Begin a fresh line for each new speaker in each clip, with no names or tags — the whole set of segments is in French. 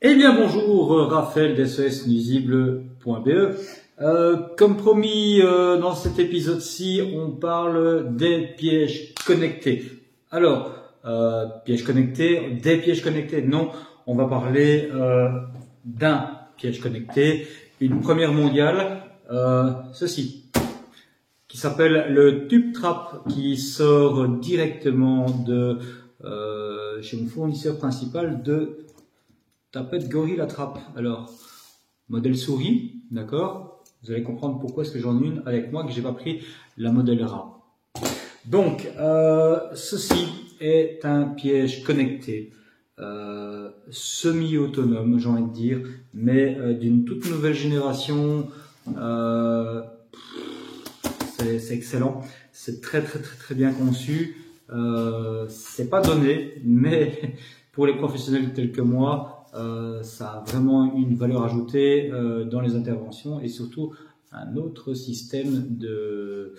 Eh bien bonjour, Raphaël d'SOSnuisible.be. Comme promis, dans cet épisode-ci, on parle des pièges connectés. Alors, pièges connectés, des pièges connectés, non, on va parler d'un piège connecté, une première mondiale, ceci, qui s'appelle le Tube Trap, qui sort directement de chez mon fournisseur principal de tapettes Gorilla Trap. Alors, modèle souris, d'accord. Vous allez comprendre pourquoi est-ce que j'en ai une avec moi, que j'ai pas pris la modèle rat. Donc, ceci est un piège connecté, semi-autonome, j'ai envie de dire, mais d'une toute nouvelle génération. C'est excellent, c'est très bien conçu. C'est pas donné, mais pour les professionnels tels que moi, ça a vraiment une valeur ajoutée dans les interventions et surtout un autre système de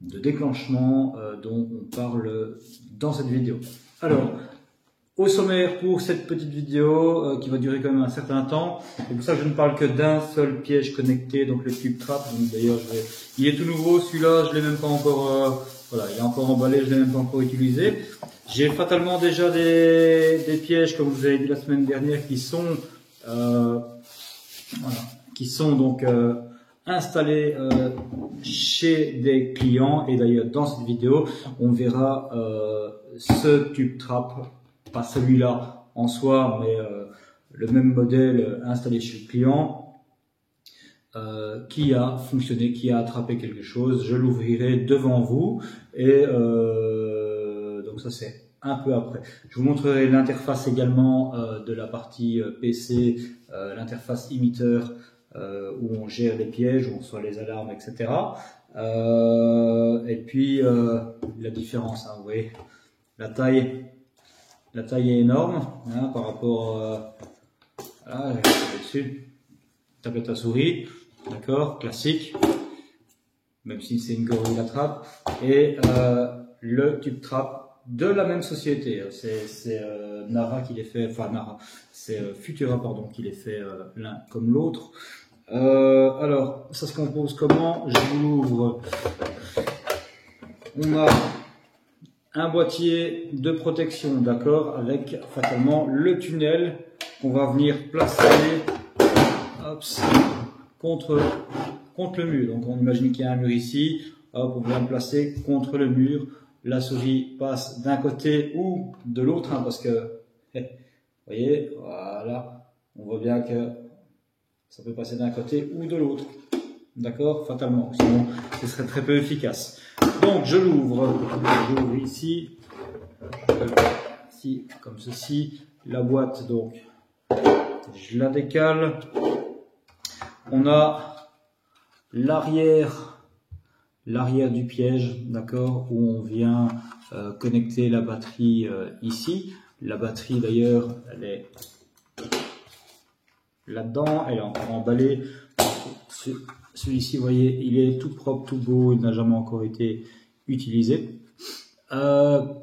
déclenchement dont on parle dans cette vidéo. Alors, au sommaire pour cette petite vidéo qui va durer quand même un certain temps, et pour ça je ne parle que d'un seul piège connecté, donc le Tube Trap. D'ailleurs, il est tout nouveau, celui-là, je l'ai même pas encore, voilà, il est encore emballé, je l'ai même pas encore utilisé. J'ai fatalement déjà des pièges, comme vous avez dit la semaine dernière, qui sont donc installés chez des clients. Et d'ailleurs, dans cette vidéo, on verra ce Tube Trap, pas celui-là en soi, mais le même modèle installé chez le client, qui a fonctionné, qui a attrapé quelque chose. Je l'ouvrirai devant vous et donc ça c'est un peu après. Je vous montrerai l'interface également de la partie PC, l'interface émetteur où on gère les pièges, où on reçoit les alarmes, etc. Et puis la différence, hein, vous voyez, la taille est énorme hein, par rapport voilà, dessus, tablette à souris, d'accord, classique, même si c'est une Gorilla Trap, et le Tube Trap de la même société. C'est Nara qui les fait, enfin Nara, c'est Futura pardon qui les fait l'un comme l'autre. Alors ça se compose comment? Je vous l'ouvre. On a un boîtier de protection, d'accord, avec fatalement le tunnel qu'on va venir placer contre le mur. Donc on imagine qu'il y a un mur ici, hop, on vient le placer contre le mur. La souris passe d'un côté ou de l'autre, hein, parce que, vous voyez, voilà, on voit bien que ça peut passer d'un côté ou de l'autre, d'accord, fatalement, sinon ce serait très peu efficace. Donc je l'ouvre ici, comme ceci, la boîte, donc je la décale. On a l'arrière du piège, d'accord, où on vient connecter la batterie ici. La batterie d'ailleurs, elle est là-dedans, elle est encore emballée. Celui-ci, vous voyez, il est tout propre, tout beau, il n'a jamais encore été utilisé. De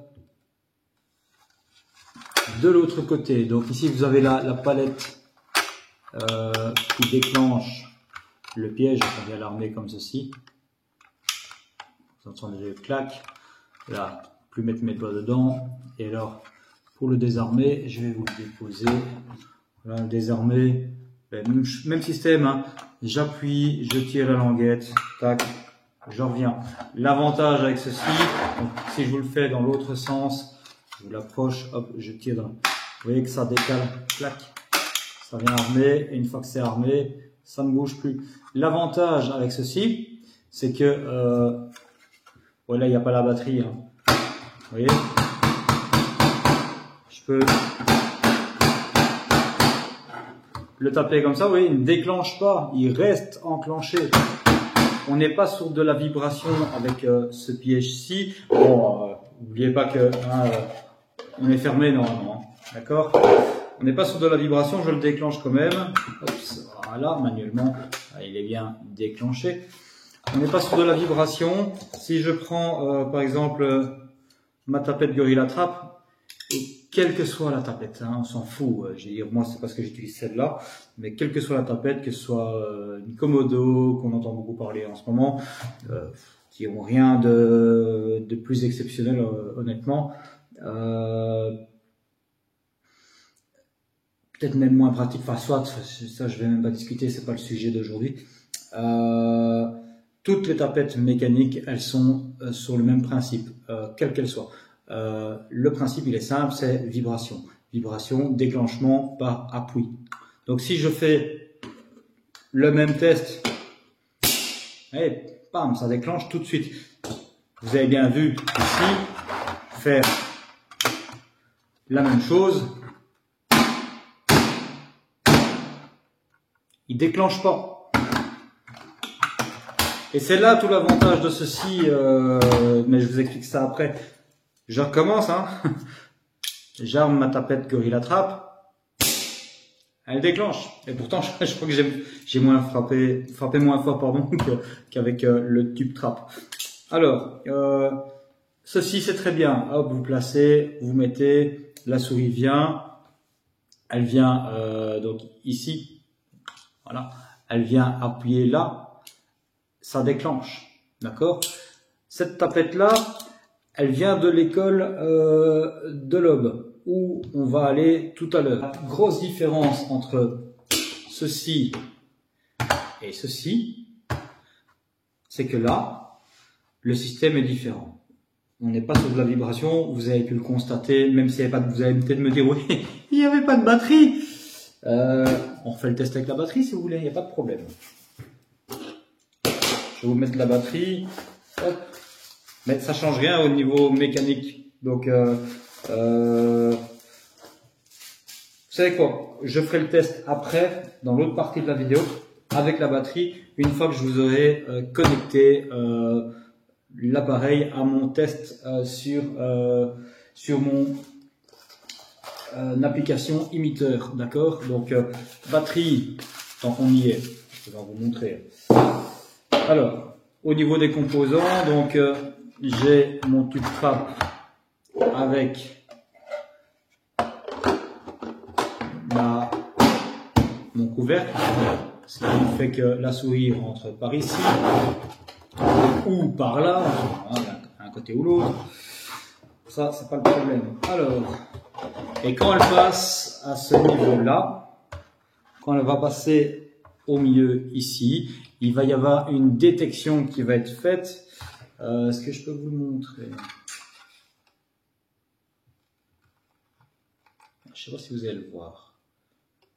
l'autre côté, donc ici vous avez la palette qui déclenche le piège, on vient l'armer comme ceci. Vous entendez le clac, là, plus mettre mes doigts dedans. Et alors, pour le désarmer, je vais vous le déposer. Voilà, le désarmer, même système, hein. J'appuie, je tire la languette, tac, je reviens. L'avantage avec ceci, donc, si je vous le fais dans l'autre sens, je vous l'approche, hop, je tire dans. Vous voyez que ça décale, clac, ça vient armer, et une fois que c'est armé, ça ne bouge plus. L'avantage avec ceci, c'est que voilà, il n'y a pas la batterie, hein. Vous voyez, je peux le taper comme ça, vous voyez, il ne déclenche pas, il reste enclenché. On n'est pas sur de la vibration avec ce piège-ci. Bon, n'oubliez pas que on est fermé normalement, d'accord. On n'est pas sur de la vibration, je le déclenche quand même. Hop, voilà, manuellement, il est bien déclenché. On n'est pas sur de la vibration. Si je prends par exemple ma tapette Gorilla Trap, quelle que soit la tablette, hein, on s'en fout. Je veux dire, moi, c'est parce que j'utilise celle-là, mais quelle que soit la tablette, que ce soit une Komodo, qu'on entend beaucoup parler en ce moment, qui ont rien de plus exceptionnel, honnêtement. Peut-être même moins pratique, enfin soit, ça je vais même pas discuter, c'est pas le sujet d'aujourd'hui. Toutes les tablettes mécaniques, elles sont sur le même principe, quelle qu'elle soit. Le principe, il est simple, c'est vibration. Vibration, déclenchement par appui. Donc si je fais le même test, et bam, ça déclenche tout de suite. Vous avez bien vu ici, faire la même chose. Il déclenche pas. Et c'est là tout l'avantage de ceci, mais je vous explique ça après. Je recommence, hein. J'arme ma tablette Gorilla Trap. Elle déclenche. Et pourtant, je crois que j'ai moins frappé moins fort, pardon, qu'avec le tube trap. Alors, ceci c'est très bien. Hop, vous placez, vous mettez, la souris vient. Elle vient donc ici. Voilà, elle vient appuyer là, ça déclenche, d'accord? Cette tablette-là, elle vient de l'école de l'Aube, où on va aller tout à l'heure. La grosse différence entre ceci et ceci, c'est que là, le système est différent. On n'est pas sur de la vibration, vous avez pu le constater, même s'il n'y avait pas de, vous allez peut-être me dire, oui, il n'y avait pas de batterie. On refait le test avec la batterie si vous voulez, il n'y a pas de problème. Je vais vous mettre la batterie. Hop. Mais ça change rien au niveau mécanique. Donc, vous savez quoi? Je ferai le test après, dans l'autre partie de la vidéo, avec la batterie, une fois que je vous aurai connecté l'appareil à mon test sur mon application Imiteur, d'accord? Donc batterie, tant qu'on y est, je vais vous montrer. Alors, au niveau des composants, donc j'ai mon tube trap avec mon couvercle, ce qui fait que la souris rentre par ici ou par là, un côté ou l'autre. Ça, c'est pas le problème. Alors, et quand elle passe à ce niveau-là, quand elle va passer au milieu ici, il va y avoir une détection qui va être faite. Est-ce que je peux vous le montrer? Je ne sais pas si vous allez le voir.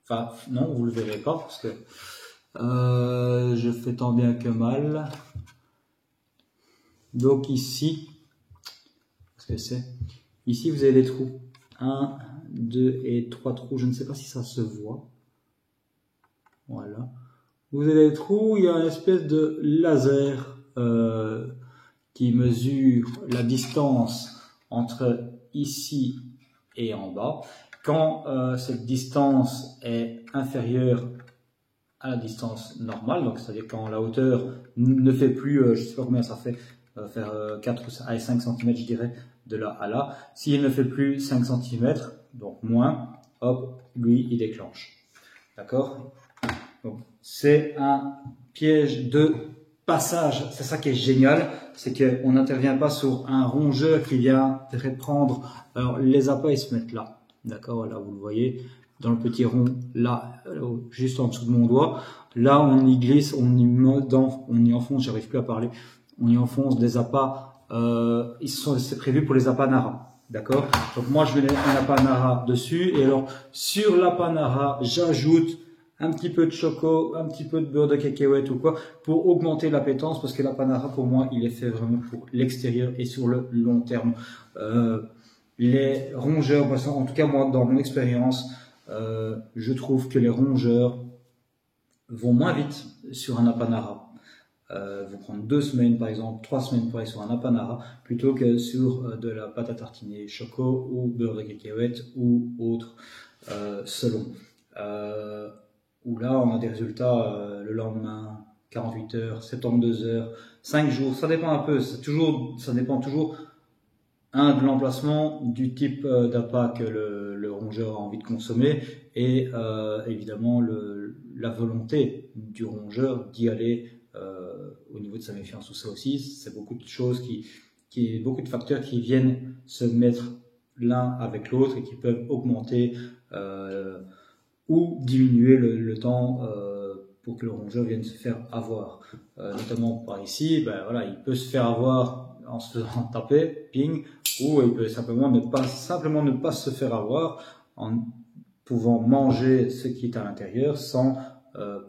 Enfin, non, vous ne le verrez pas parce que je fais tant bien que mal. Donc ici, qu'est-ce que c'est? Ici, vous avez des trous. 1, 2 et 3 trous. Je ne sais pas si ça se voit. Voilà. Vous avez des trous, il y a une espèce de laser qui mesure la distance entre ici et en bas. Quand cette distance est inférieure à la distance normale, donc c'est-à-dire quand la hauteur ne fait plus, je ne sais pas combien ça fait, faire 4 à 5 cm je dirais, de là à là. Si elle ne fait plus 5 cm, donc moins, hop, lui il déclenche. D'accord? Donc c'est un piège de passage, c'est ça qui est génial, c'est qu'on n'intervient pas sur un rongeur qui vient prendre. Alors les appâts ils se mettent là, d'accord, là vous le voyez, dans le petit rond, là, juste en dessous de mon doigt, là on y glisse, on y enfonce, j'arrive plus à parler, on y enfonce des appâts, c'est prévu pour les appâts Nara, d'accord, donc moi je mets un appât Nara dessus, et alors sur l'appât Nara, j'ajoute un petit peu de choco, un petit peu de beurre de cacahuète ou quoi, pour augmenter l'appétence, parce que la panara, pour moi, il est fait vraiment pour l'extérieur et sur le long terme. Les rongeurs, en tout cas moi, dans mon expérience, je trouve que les rongeurs vont moins vite sur un apanara. Vont prendre 2 semaines, par exemple, 3 semaines pour aller sur un apanara, plutôt que sur de la pâte à tartiner choco ou beurre de cacahuète ou autre, selon. Où là on a des résultats le lendemain, 48 heures, 72 heures, 5 jours, ça dépend un peu, ça dépend toujours de l'emplacement, du type d'appât que le rongeur a envie de consommer et évidemment la volonté du rongeur d'y aller au niveau de sa méfiance ou ça aussi. C'est beaucoup de choses beaucoup de facteurs qui viennent se mettre l'un avec l'autre et qui peuvent augmenter ou diminuer le temps pour que le rongeur vienne se faire avoir. Notamment par ici, ben voilà, il peut se faire avoir en se faisant taper, ping, ou il peut simplement ne pas se faire avoir en pouvant manger ce qui est à l'intérieur sans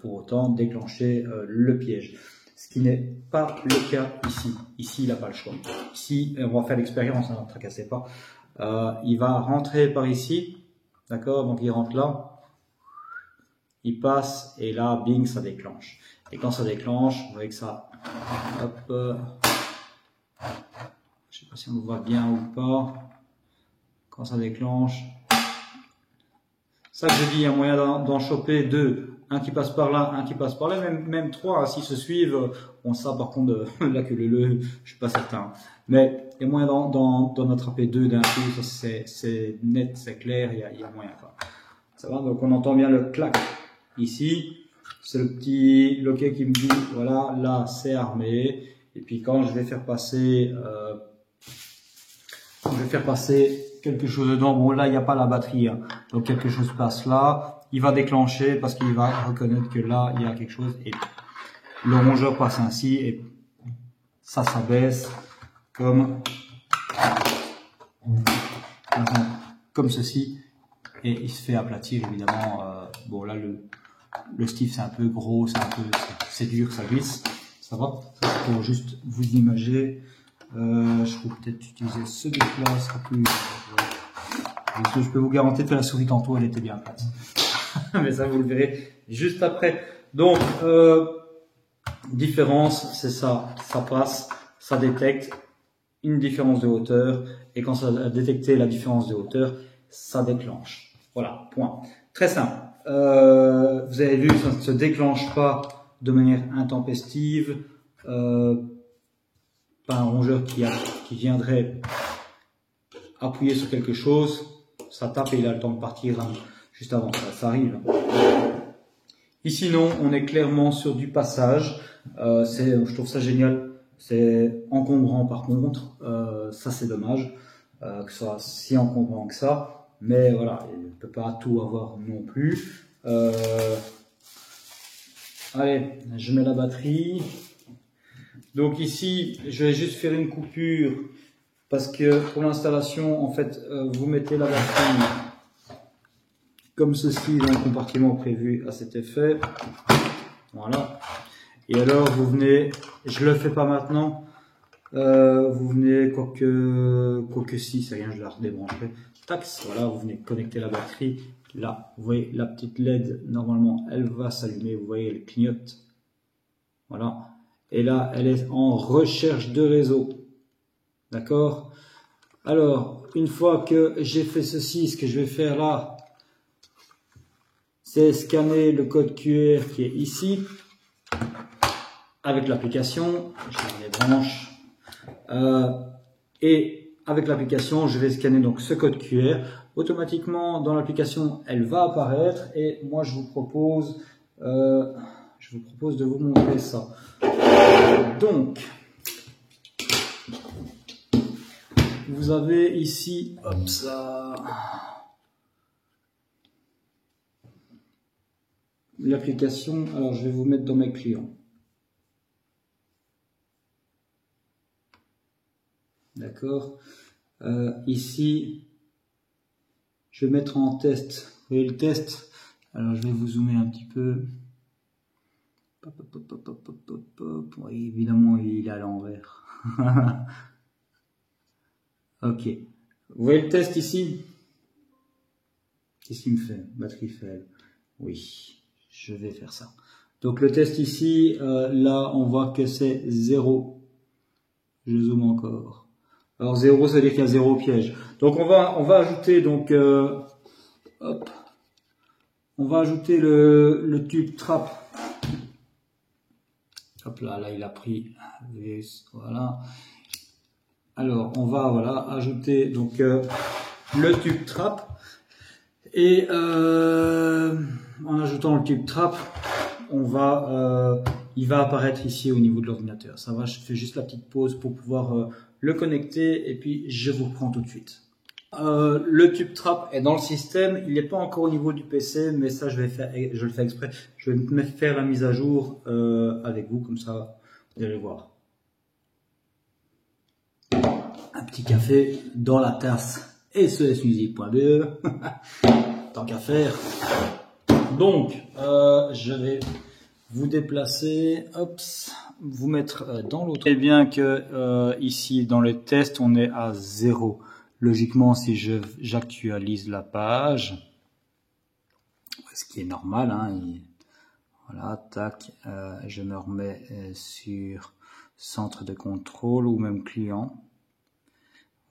pour autant déclencher le piège. Ce qui n'est pas le cas ici. Ici, il n'a pas le choix. Ici, on va faire l'expérience, ne tracassez pas. Il va rentrer par ici, d'accord? Donc il rentre là, il passe et là, bing, ça déclenche. Et quand ça déclenche, vous voyez que ça, hop, je sais pas si on voit bien ou pas. Quand ça déclenche, ça que je dis, il y a moyen d'en choper deux. Un qui passe par là, un qui passe par là, même trois, hein, s'ils se suivent. Bon, ça, par contre, là que je suis pas certain. Mais il y a moyen d'en attraper deux d'un coup, c'est net, c'est clair, il y a moyen. Quoi. Ça va, donc on entend bien le clac. Ici, c'est le petit loquet qui me dit, voilà, là, c'est armé. Et puis quand je vais faire passer, quelque chose dedans, bon là, il n'y a pas la batterie, hein. Donc quelque chose passe là, il va déclencher parce qu'il va reconnaître que là, il y a quelque chose. Et le rongeur passe ainsi et ça s'abaisse comme ceci. Et il se fait aplatir, évidemment. Bon là, le stiff c'est un peu gros, c'est dur, ça glisse, ça va. Ça, c'est pour juste vous imager. Je peux peut-être utiliser ce déclat, ce sera plus. Je peux vous garantir que la souris tantôt elle était bien plate. Mais ça vous le verrez juste après. Donc différence, c'est ça, ça passe, ça détecte une différence de hauteur et quand ça a détecté la différence de hauteur, ça déclenche. Voilà, point. Très simple. Vous avez vu, ça ne se déclenche pas de manière intempestive. Pas un rongeur qui viendrait appuyer sur quelque chose, ça tape et il a le temps de partir hein, juste avant. Ça arrive. Ici non, on est clairement sur du passage. Je trouve ça génial. C'est encombrant par contre. Ça c'est dommage que ce soit si encombrant que ça. Mais voilà, il ne peut pas tout avoir non plus. Allez, je mets la batterie. Donc ici, je vais juste faire une coupure parce que pour l'installation, en fait, vous mettez la batterie comme ceci dans le compartiment prévu à cet effet. Voilà. Et alors, vous venez, je le fais pas maintenant, vous venez, quoique si, c'est rien, je la redébrancherai. Tac, voilà, vous venez connecter la batterie. Là, vous voyez la petite LED, normalement, elle va s'allumer. Vous voyez, elle clignote. Voilà. Et là, elle est en recherche de réseau. D'accord? Alors, une fois que j'ai fait ceci, ce que je vais faire là, c'est scanner le code QR qui est ici. Avec l'application, je les branche. Et avec l'application, je vais scanner donc ce code QR. Automatiquement, dans l'application, elle va apparaître. Et moi, je vous propose de vous montrer ça. Donc, vous avez ici, hop ça, l'application. Alors, je vais vous mettre dans mes clients. D'accord. Ici, je vais mettre en test. Vous voyez le test. Alors, je vais vous zoomer un petit peu. Oui, évidemment, il est à l'envers. Ok. Vous voyez le test ici? Qu'est-ce qu'il me fait? Batterie faible. Oui, je vais faire ça. Donc le test ici, là, on voit que c'est 0. Je zoome encore. Alors 0, ça veut dire qu'il y a 0 piège. Donc on va ajouter donc hop, on va ajouter le tube trap. Hop là, il a pris. Voilà. Alors, on va voilà ajouter donc le tube trap et en ajoutant le tube trap, il va apparaître ici au niveau de l'ordinateur. Ça va, je fais juste la petite pause pour pouvoir le connecter et puis je vous reprends tout de suite. Le tube trap est dans le système, il n'est pas encore au niveau du PC, mais ça je le fais exprès. Je vais faire la mise à jour avec vous, comme ça vous allez voir. Un petit café dans la tasse SESmusic.be tant qu'à faire. Donc je vais vous déplacer, hop, vous mettre dans l'autre. Et bien que ici dans le test on est à 0. Logiquement, si j'actualise la page, ce qui est normal, hein, voilà, tac, je me remets sur centre de contrôle ou même client.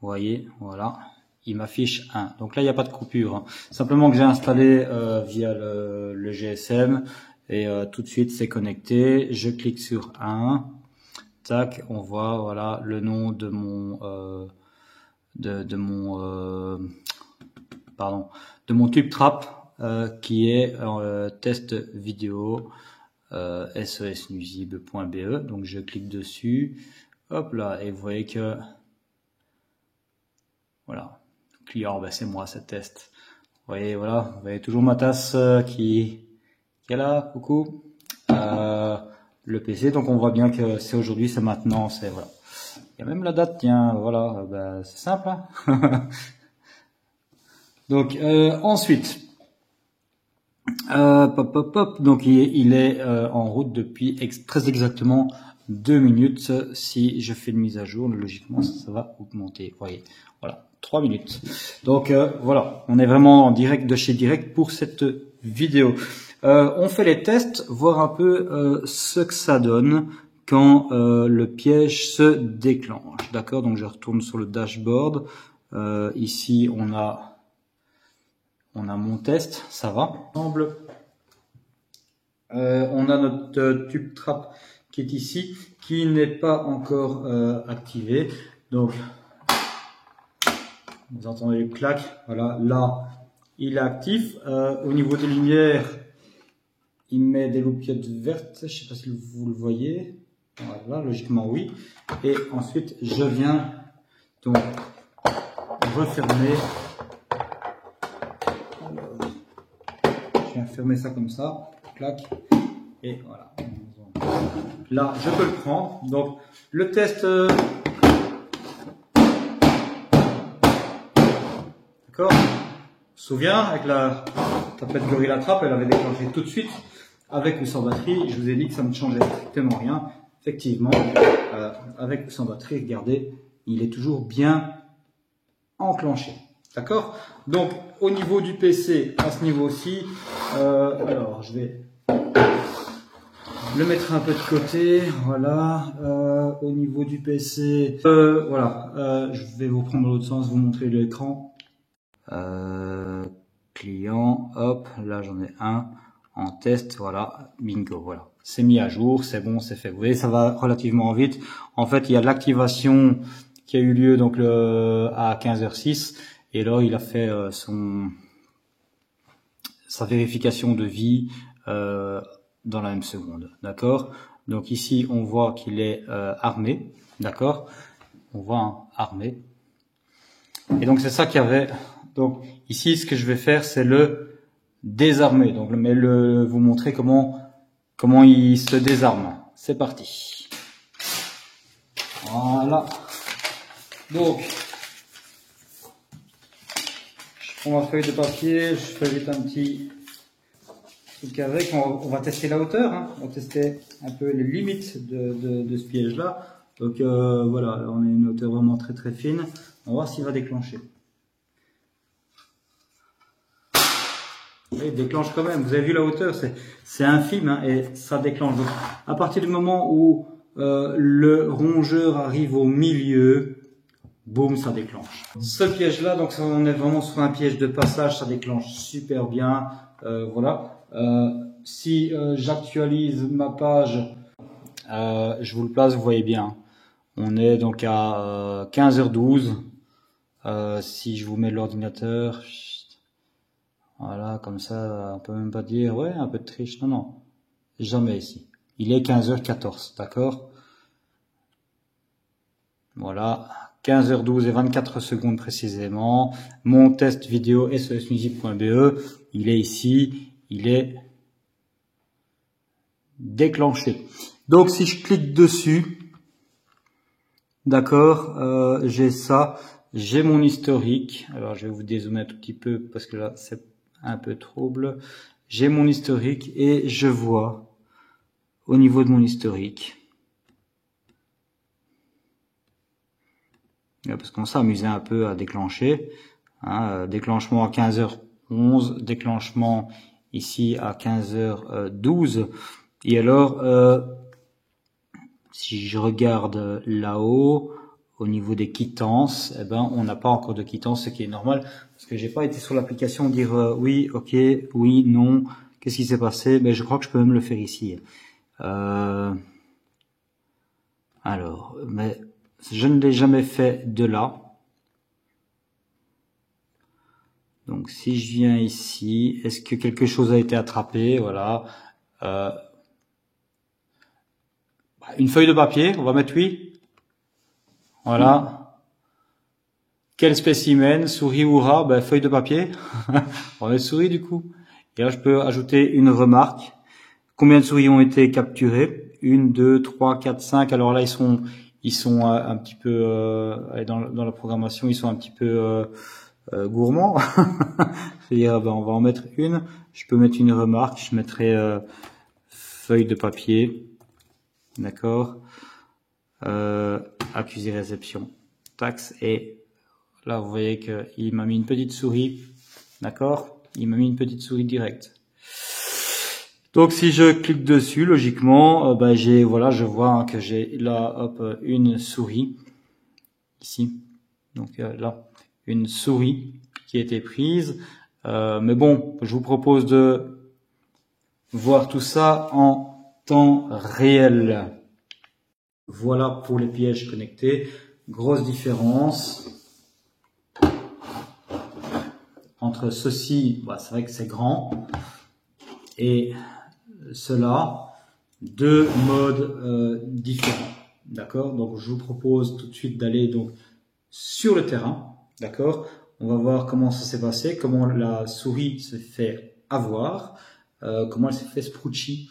Vous voyez, voilà, il m'affiche 1. Donc là, il n'y a pas de coupure. Hein. Simplement que j'ai installé via le GSM et tout de suite, c'est connecté. Je clique sur 1. Tac, on voit voilà le nom de mon de mon tube trap qui est test vidéo SESnusible.be. Donc je clique dessus, hop là, et vous voyez que voilà, client, ben c'est moi, c'est test. Vous voyez, voilà, vous voyez toujours ma tasse qui est là, coucou. Le PC, donc on voit bien que c'est aujourd'hui, c'est maintenant, c'est voilà. Il y a même la date, tiens, voilà, ben, c'est simple. Hein. Donc ensuite, donc il est en route depuis très exactement 2 minutes. Si je fais une mise à jour, logiquement ça va augmenter. Vous voyez, voilà, 3 minutes. Donc voilà, on est vraiment en direct de chez Direct pour cette vidéo. On fait les tests, voir un peu ce que ça donne quand le piège se déclenche. D'accord, donc je retourne sur le dashboard. Ici on a mon test, ça va. On a notre tube trap qui est ici, qui n'est pas encore activé. Donc vous entendez le clac, voilà, là il est actif. Au niveau des lumières, il met des loupiottes vertes, je ne sais pas si vous le voyez. Voilà, logiquement oui. Et ensuite je viens donc refermer. Je viens fermer ça comme ça, clac, et voilà. Là je peux le prendre. Donc le test, d'accord. On se souvient avec la tablette Gorilla Trap, elle avait déclenché tout de suite avec ou sans batterie. Je vous ai dit que ça ne changeait strictement rien. Effectivement, avec ou sans batterie, regardez, il est toujours bien enclenché. D'accord? Donc, au niveau du PC, à ce niveau-ci, alors je vais le mettre un peu de côté. Voilà. Au niveau du PC, voilà, je vais vous prendre dans l'autre sens, vous montrer l'écran. Client, hop, là j'en ai un. En test, voilà, bingo, voilà. C'est mis à jour, c'est bon, c'est fait. Vous voyez, ça va relativement vite. En fait, il y a l'activation qui a eu lieu donc à 15h06 et là, il a fait sa vérification de vie dans la même seconde, d'accord. Donc ici, on voit qu'il est armé, d'accord. On voit hein, armé. Et donc c'est ça qu'il y avait. Donc ici, ce que je vais faire, c'est le désarmer, donc vous montrer comment il se désarme. C'est parti. Voilà. Donc, je prends ma feuille de papier, je fais vite un petit truc avec. On va tester la hauteur, hein. On va tester un peu les limites de ce piège-là. Donc voilà, on a une hauteur vraiment très très fine. On va voir s'il va déclencher. Il déclenche quand même. Vous avez vu la hauteur, c'est infime hein, et ça déclenche. Donc, à partir du moment où le rongeur arrive au milieu, boum, ça déclenche. Ce piège-là, donc on est vraiment sur un piège de passage, ça déclenche super bien. Voilà. Si j'actualise ma page, je vous le place, vous voyez bien. On est donc à 15h12. Si je vous mets l'ordinateur, voilà, comme ça, on peut même pas dire, ouais, un peu de triche. Non, non, jamais ici. Il est 15h14, d'accord? Voilà, 15h12 et 24 secondes précisément. Mon test vidéo sosmusic.be, il est ici, il est déclenché. Donc si je clique dessus, d'accord, j'ai ça, j'ai mon historique. Alors je vais vous dézoomer un tout petit peu parce que là c'est un peu trouble. J'ai mon historique et je vois au niveau de mon historique, parce qu'on s'est amusé un peu à déclencher, hein, déclenchement à 15h11, déclenchement ici à 15h12. Et alors, si je regarde là-haut, au niveau des quittances, eh ben, on n'a pas encore de quittance, ce qui est normal, parce que j'ai pas été sur l'application dire oui, ok, oui, non, qu'est-ce qui s'est passé? Ben, je crois que je peux même le faire ici. Alors, mais je ne l'ai jamais fait de là. Donc, si je viens ici, est-ce que quelque chose a été attrapé? Voilà. Une feuille de papier, on va mettre oui. Voilà. Quel spécimen? Souris ou rat? Ben, feuille de papier. On va mettre souris du coup. Et là, je peux ajouter une remarque. Combien de souris ont été capturées? 1, 2, 3, 4, 5. Alors là, ils sont un petit peu dans la programmation, ils sont un petit peu gourmands. C'est-à-dire, ben, on va en mettre une. Je peux mettre une remarque. Je mettrai feuille de papier. D'accord. Accusé réception. Taxe. Et là, vous voyez qu'il m'a mis une petite souris. D'accord. Il m'a mis une petite souris directe. Donc si je clique dessus, logiquement, ben voilà, je vois hein, que j'ai là hop une souris ici. Donc là une souris qui a été prise. Mais bon, je vous propose de voir tout ça en temps réel. Voilà pour les pièges connectés. Grosse différence entre ceci, bah, c'est vrai que c'est grand, et cela, deux modes différents. D'accord? Donc je vous propose tout de suite d'aller donc sur le terrain. D'accord? On va voir comment ça s'est passé, comment la souris se fait avoir, comment elle s'est fait sprouchy.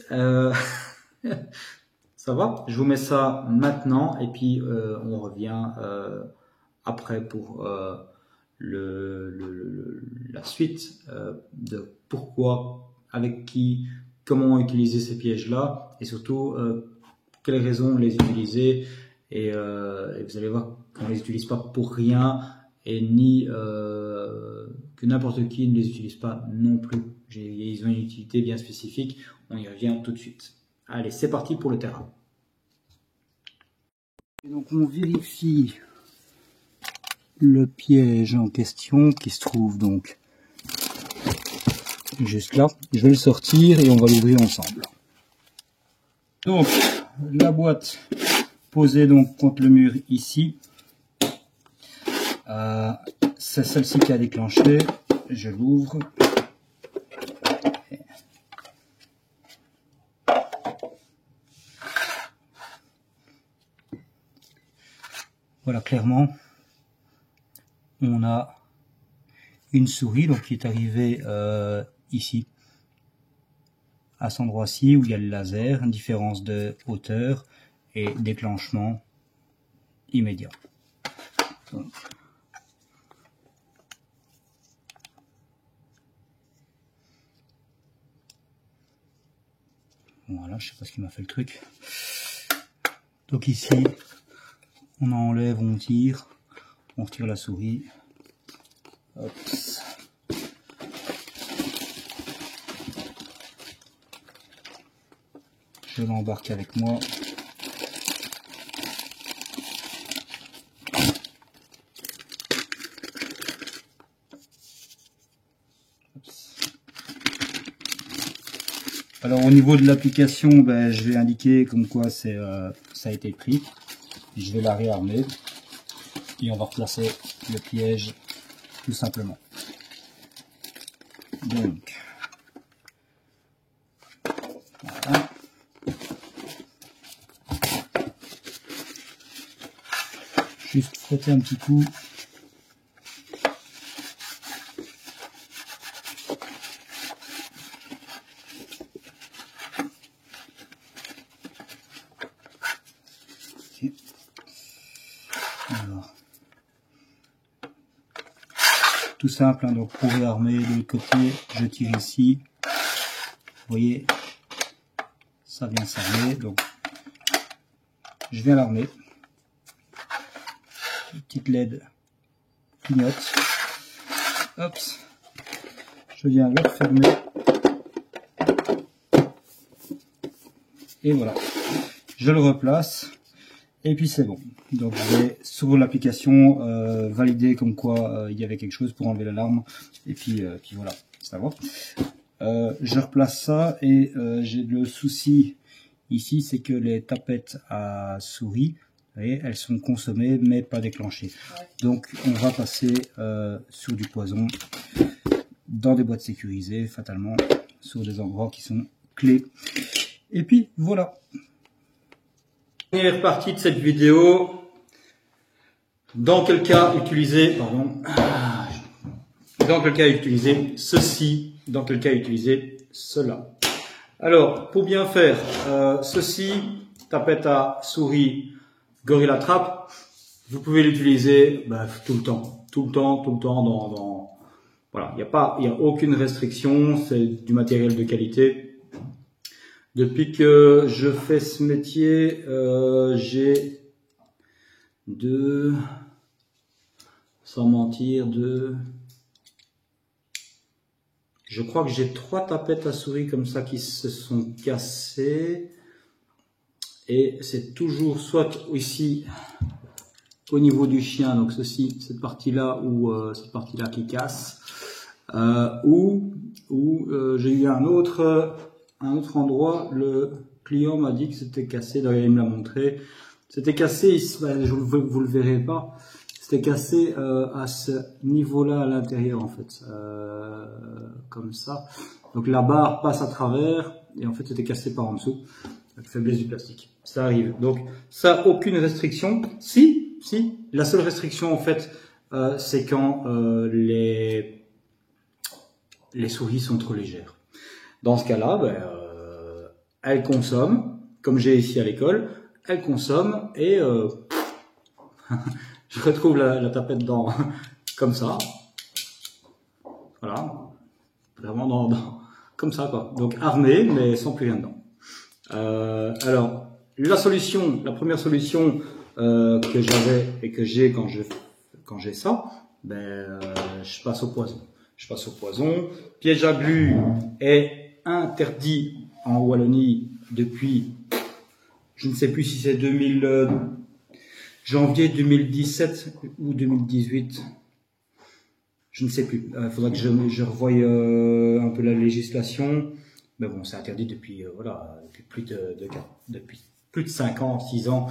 Ça va? Je vous mets ça maintenant et puis on revient après pour la suite de pourquoi, avec qui, comment utiliser ces pièges-là et surtout quelles raisons les utiliser et vous allez voir qu'on les utilise pas pour rien et ni que n'importe qui ne les utilise pas non plus. Ils ont une utilité bien spécifique, on y revient tout de suite. Allez, c'est parti pour le terrain. Et donc on vérifie le piège en question qui se trouve donc juste là. Je vais le sortir et on va l'ouvrir ensemble. Donc la boîte posée donc contre le mur ici. C'est celle-ci qui a déclenché. Je l'ouvre. Voilà, clairement, on a une souris donc qui est arrivée ici, à cet endroit-ci où il y a le laser, une différence de hauteur et déclenchement immédiat. Donc, voilà, je sais pas ce qui m'a fait le truc. Donc ici, on enlève, on retire la souris. Hop. Je l'embarque avec moi. Alors au niveau de l'application, ben, je vais indiquer comme quoi ça a été pris. Je vais la réarmer et on va replacer le piège tout simplement. Donc, voilà. Juste frotter un petit coup. Okay. Alors, tout simple, hein, donc pour réarmer de l'autre côté, je tire ici. Vous voyez, ça vient s'armer, donc je viens l'armer. Petite LED clignote. Hop, je viens le refermer. Et voilà, je le replace. Et puis c'est bon. Donc je vais sur l'application valider comme quoi il y avait quelque chose pour enlever l'alarme. Et puis voilà, ça va. Je replace ça et j'ai le souci ici, c'est que les tapettes à souris, vous voyez, elles sont consommées mais pas déclenchées. Donc on va passer sur du poison dans des boîtes sécurisées, fatalement, sur des endroits qui sont clés. Et puis voilà. Première partie de cette vidéo. Dans quel cas utiliser, dans quel cas utiliser ceci, dans quel cas utiliser cela. Alors, pour bien faire ceci, tapette à souris, Gorilla Trap, vous pouvez l'utiliser tout le temps, voilà, il n'y a aucune restriction, c'est du matériel de qualité. Depuis que je fais ce métier, j'ai sans mentir, je crois que j'ai 3 tapettes à souris comme ça qui se sont cassées. Et c'est toujours soit ici, au niveau du chien, donc ceci, cette partie-là ou cette partie-là qui casse, ou j'ai eu un autre endroit, le client m'a dit que c'était cassé, d'ailleurs il me l'a montré, c'était cassé, vous le verrez pas, c'était cassé à ce niveau-là à l'intérieur en fait, comme ça, donc la barre passe à travers, et en fait c'était cassé par en dessous, donc faiblesse du plastique, ça arrive, donc ça aucune restriction, si, la seule restriction en fait, c'est quand les souris sont trop légères. Dans ce cas-là, elles consomment, comme j'ai ici à l'école, elles consomment et je retrouve la tapette comme ça. Voilà, vraiment comme ça quoi. Donc armée, mais sans plus rien dedans. Alors la première solution que j'avais et que j'ai quand j'ai ça, je passe au poison. Piège à glu est interdit en Wallonie depuis, je ne sais plus si c'est janvier 2017 ou 2018, je ne sais plus. Il faudra que je revoie un peu la législation, mais bon, c'est interdit depuis depuis plus de 5 ans, 6 ans,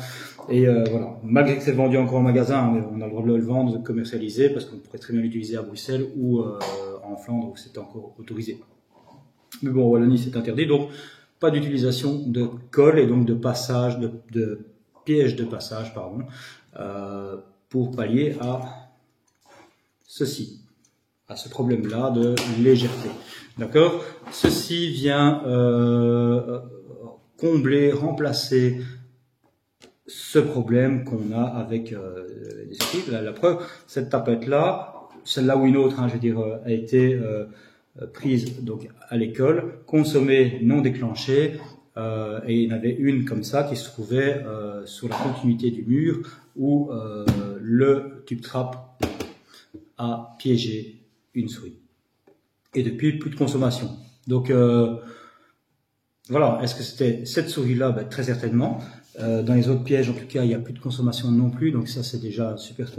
et voilà. Malgré que c'est vendu encore en magasin, on a le droit de le vendre, de commercialiser, parce qu'on pourrait très bien l'utiliser à Bruxelles ou en Flandre où c'est encore autorisé. Mais bon, en Wallonie c'est interdit, donc pas d'utilisation de colle et donc de passage, de piège de passage, pardon, pour pallier à ceci, à ce problème-là de légèreté. D'accord ? Ceci vient combler, remplacer ce problème qu'on a avec les équipes. La preuve, cette tapette-là, celle-là ou une autre, je veux dire, a été prise donc à l'école, consommée, non déclenchée, et il y en avait une comme ça qui se trouvait sur la continuité du mur où le tube trap a piégé une souris. Et depuis, plus de consommation. Donc voilà, est-ce que c'était cette souris-là? Très certainement. Dans les autres pièges, en tout cas, il n'y a plus de consommation non plus, donc ça c'est déjà un super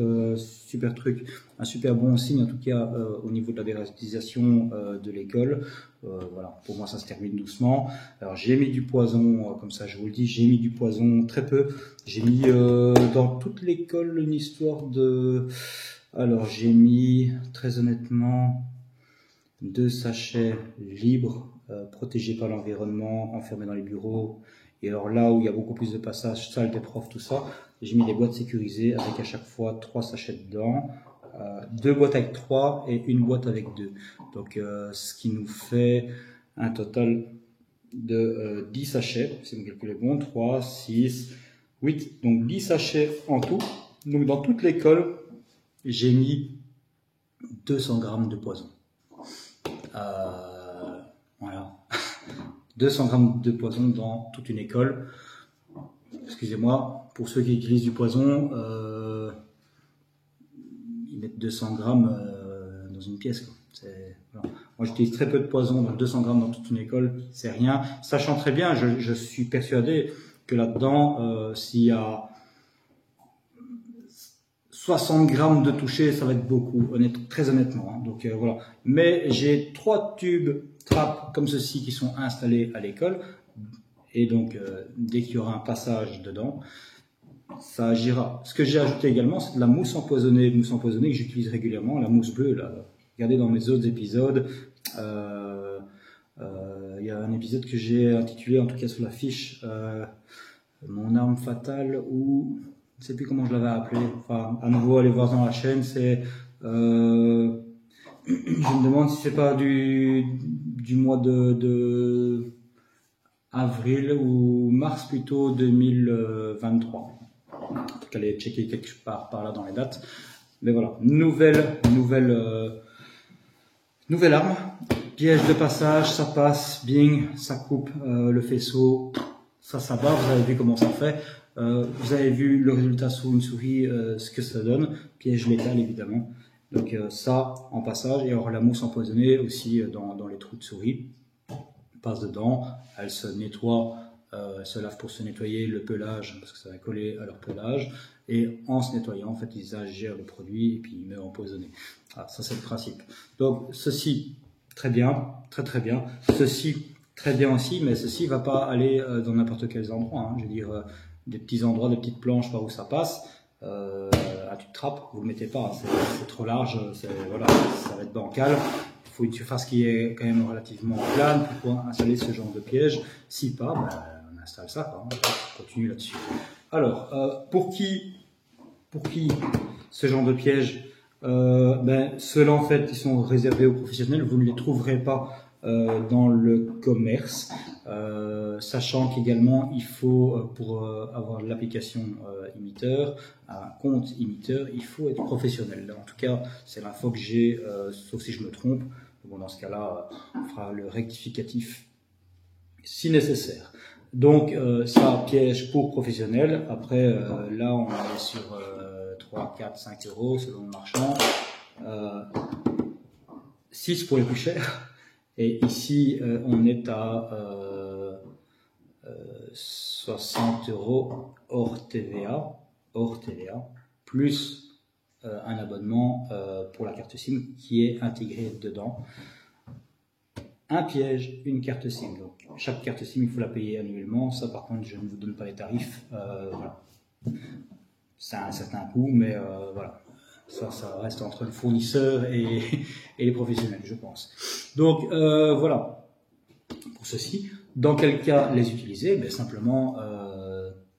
truc, un super bon signe en tout cas au niveau de la dératisation de l'école. Voilà, pour moi ça se termine doucement. Alors j'ai mis du poison, comme ça je vous le dis, j'ai mis du poison très peu. J'ai mis dans toute l'école une histoire de... Alors j'ai mis très honnêtement 2 sachets libres, protégés par l'environnement, enfermés dans les bureaux. Et alors là où il y a beaucoup plus de passages, salle des profs, tout ça, j'ai mis des boîtes sécurisées avec à chaque fois 3 sachets dedans, 2 boîtes avec 3 et une boîte avec 2. Donc ce qui nous fait un total de 10 sachets, si mon calcul est bon, 3, 6, 8, donc 10 sachets en tout. Donc dans toute l'école, j'ai mis 200 grammes de poison. Voilà. 200 grammes de poison dans toute une école. Excusez-moi, pour ceux qui utilisent du poison, ils mettent 200 grammes dans une pièce, quoi. Voilà. Moi, j'utilise très peu de poison, donc 200 grammes dans toute une école, c'est rien. Sachant très bien, je suis persuadé que là-dedans, s'il y a 60 grammes de toucher, ça va être beaucoup, très honnêtement. Hein. Donc voilà. Mais j'ai 3 tubes trappes comme ceci qui sont installés à l'école. Et donc, dès qu'il y aura un passage dedans, ça agira. Ce que j'ai ajouté également, c'est de la mousse empoisonnée que j'utilise régulièrement, la mousse bleue. Là. Regardez dans mes autres épisodes. Il y a un épisode que j'ai intitulé, en tout cas sur la fiche, Mon arme fatale, ou je ne sais plus comment je l'avais appelé. Enfin, à nouveau, allez voir dans la chaîne. C'est, je me demande si c'est pas du mois de avril ou mars plutôt 2023. En tout cas, allez checker quelque part par là dans les dates. Mais voilà, nouvelle arme. Piège de passage, ça passe, bing, ça coupe le faisceau, ça bat. Vous avez vu comment ça fait. Vous avez vu le résultat sous une souris, ce que ça donne. Piège létal évidemment. Donc ça en passage, et alors la mousse empoisonnée aussi dans les trous de souris. Passe dedans, elle se nettoie, elle se lave pour se nettoyer le pelage parce que ça va coller à leur pelage, et en se nettoyant, en fait, ils ingèrent le produit et puis ils meurent empoisonnés. Ah, ça c'est le principe. Donc ceci très bien, très bien. Ceci très bien aussi, mais ceci va pas aller dans n'importe quel endroit. Hein. Je veux dire des petits endroits, des petites planches par où ça passe. À toute trappe, vous le mettez pas, c'est trop large, voilà, ça va être bancal. Il faut une surface qui est quand même relativement plane pour pouvoir installer ce genre de piège. Si pas, on installe ça, quoi. On continue là-dessus. Alors, pour qui ce genre de piège, ceux-là en fait, qui sont réservés aux professionnels, vous ne les trouverez pas dans le commerce, sachant qu'également il faut, pour avoir l'application Imiteur, un compte Imiteur, il faut être professionnel. En tout cas, c'est l'info que j'ai, sauf si je me trompe. Bon, dans ce cas-là, on fera le rectificatif si nécessaire. Donc, ça, piège pour professionnels. Après, là, on est sur 3, 4, 5 euros selon le marchand. 6 pour les plus chers. Et ici, on est à 60 euros hors TVA, plus un abonnement pour la carte SIM qui est intégrée dedans. Un piège, une carte SIM. Donc, chaque carte SIM, il faut la payer annuellement. Ça, par contre, je ne vous donne pas les tarifs. Voilà. Ça a un certain coût, mais voilà. Ça reste entre le fournisseur et les professionnels, je pense. Donc, voilà. Pour ceci, dans quel cas les utiliser? Simplement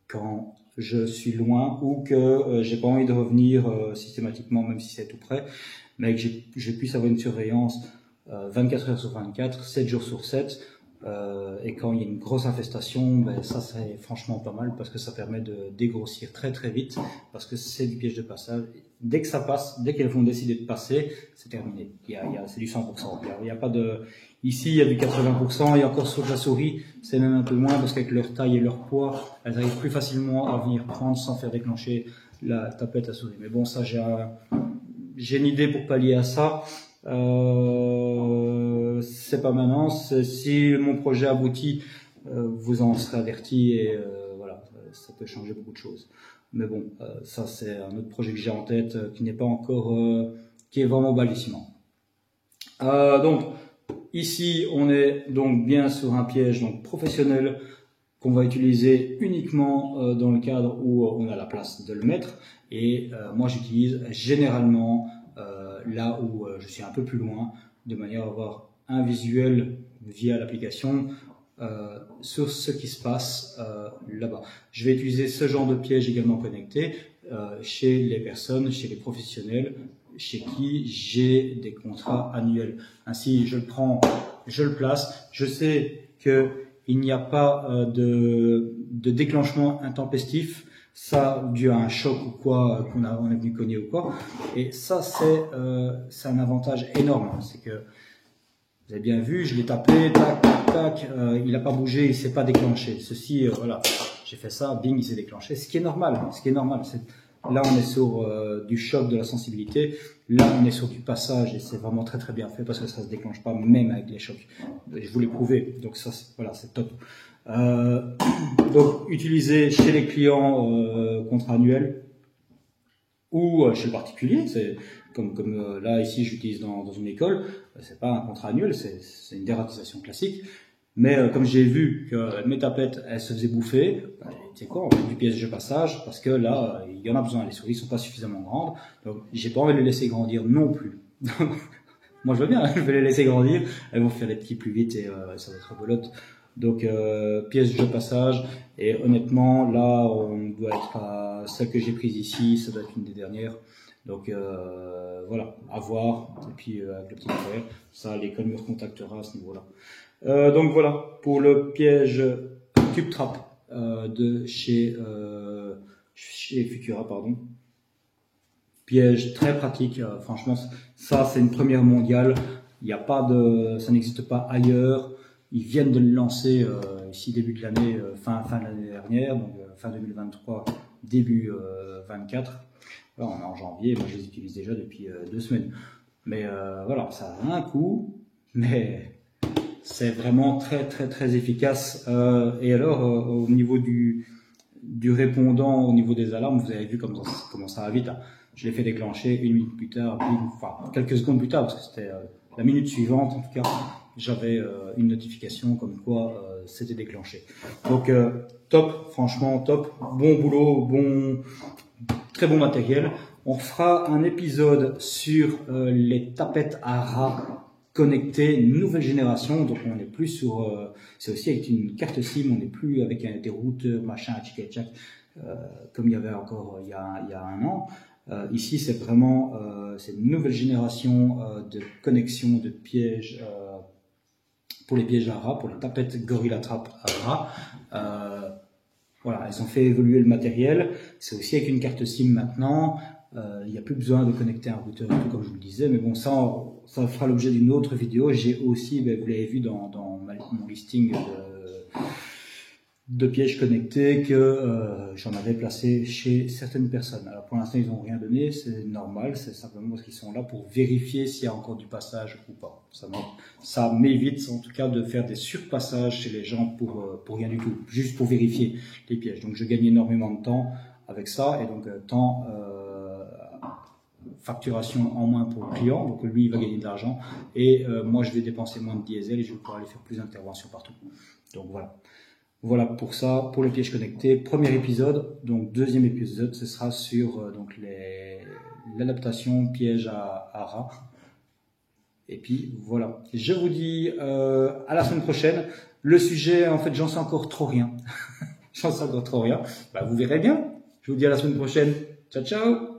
quand je suis loin ou que j'ai pas envie de revenir systématiquement, même si c'est tout près, mais que je puisse avoir une surveillance 24 heures sur 24, 7 jours sur 7, et quand il y a une grosse infestation, ça c'est franchement pas mal parce que ça permet de dégrossir très très vite, parce que c'est du piège de passage. Dès que ça passe, dès qu'elles vont décider de passer, c'est terminé. C'est du 100%. Il y a pas de... Ici, il y a du 80%, et encore sur la souris, c'est même un peu moins parce qu'avec leur taille et leur poids, elles arrivent plus facilement à venir prendre sans faire déclencher la tablette à souris. Mais bon, ça, j'ai une idée pour pallier à ça. C'est pas maintenant. Si mon projet aboutit, vous en serez averti, et voilà. ça peut changer beaucoup de choses. Mais bon, ça c'est un autre projet que j'ai en tête qui n'est pas encore, qui est vraiment balbutiement. Donc ici, on est donc bien sur un piège donc professionnel qu'on va utiliser uniquement dans le cadre où on a la place de le mettre. Et moi, j'utilise généralement là où je suis un peu plus loin, de manière à avoir un visuel via l'application sur ce qui se passe là-bas. Je vais utiliser ce genre de piège également connecté chez les personnes, chez les professionnels, chez qui j'ai des contrats annuels. Ainsi, je le prends, je le place. Je sais qu'il n'y a pas de déclenchement intempestif, ça dû à un choc ou quoi, on est venu cogner ou quoi. Et ça, c'est un avantage énorme. C'est que vous avez bien vu, je l'ai tapé, tac, tac, tac, il n'a pas bougé, il ne s'est pas déclenché. Ceci, voilà, j'ai fait ça, bing, il s'est déclenché. Ce qui est normal, là, on est sur du choc de la sensibilité. Là, on est sur du passage et c'est vraiment très très bien fait parce que ça se déclenche pas même avec les chocs. Je vous l'ai prouvé, donc ça, voilà, c'est top. Donc, utiliser chez les clients contrat annuel ou chez le particulier, c'est comme là ici j'utilise dans une école, c'est pas un contrat annuel, c'est une dératisation classique. Mais comme j'ai vu que mes tapettes elles se faisaient bouffer, tu sais quoi, on fait du piège de passage parce que là il y en a besoin, les souris sont pas suffisamment grandes, donc j'ai pas envie de les laisser grandir non plus. Moi je veux bien, je vais les laisser grandir, elles vont faire des petits plus vite et ça va être rebelote. Donc pièce de passage, et honnêtement là on doit être à celle que j'ai prise ici, ça doit être une des dernières. Donc voilà, à voir, et puis avec le petit verre, ça l'école me recontactera à ce niveau-là. Donc voilà, pour le piège Tube Trap de chez Futura, pardon. Piège très pratique, franchement, ça c'est une première mondiale, il n'y a pas de, ça n'existe pas ailleurs. Ils viennent de le lancer ici début de l'année, fin de l'année dernière, donc fin 2023, début 24. Voilà, on est en janvier, moi je les utilise déjà depuis 2 semaines. Mais voilà, ça a un coût, mais c'est vraiment très très très efficace. Et alors au niveau du répondant, au niveau des alarmes, vous avez vu comment ça va vite. Hein. Je l'ai fait déclencher 1 minute plus tard, enfin quelques secondes plus tard, parce que c'était la minute suivante en tout cas. J'avais une notification comme quoi c'était déclenché. Donc top, franchement top, bon boulot, très bon matériel. On fera un épisode sur les tapettes à rats connectées nouvelle génération. Donc on n'est plus sur, c'est aussi avec une carte SIM, on n'est plus avec des routeurs machin, tchic comme il y avait encore il y a 1 an. Ici c'est vraiment c'est une nouvelle génération de connexion de pièges. Pour les pièges à rats, pour les tapettes Gorilla Trap à rats. Voilà, elles ont fait évoluer le matériel. C'est aussi avec une carte SIM maintenant. Il n'y a plus besoin de connecter un routeur et tout, comme je vous le disais. Mais bon, ça fera l'objet d'une autre vidéo. J'ai aussi, vous l'avez vu dans mon listing de pièges connectés que j'en avais placé chez certaines personnes. Alors pour l'instant, ils n'ont rien donné, c'est normal, c'est simplement parce qu'ils sont là pour vérifier s'il y a encore du passage ou pas. Ça m'évite en tout cas de faire des surpassages chez les gens pour rien du tout, juste pour vérifier les pièges. Donc je gagne énormément de temps avec ça, et donc temps facturation en moins pour le client, donc lui il va gagner de l'argent, et moi je vais dépenser moins de diesel et je vais pouvoir aller faire plus d'interventions partout. Donc voilà. Voilà pour ça, pour les pièges connectés. Premier épisode, donc deuxième épisode, ce sera sur donc l'adaptation piège à rats. Et puis voilà, je vous dis à la semaine prochaine. Le sujet, en fait, j'en sais encore trop rien. J'en sais encore trop rien. Bah, vous verrez bien. Je vous dis à la semaine prochaine. Ciao, ciao.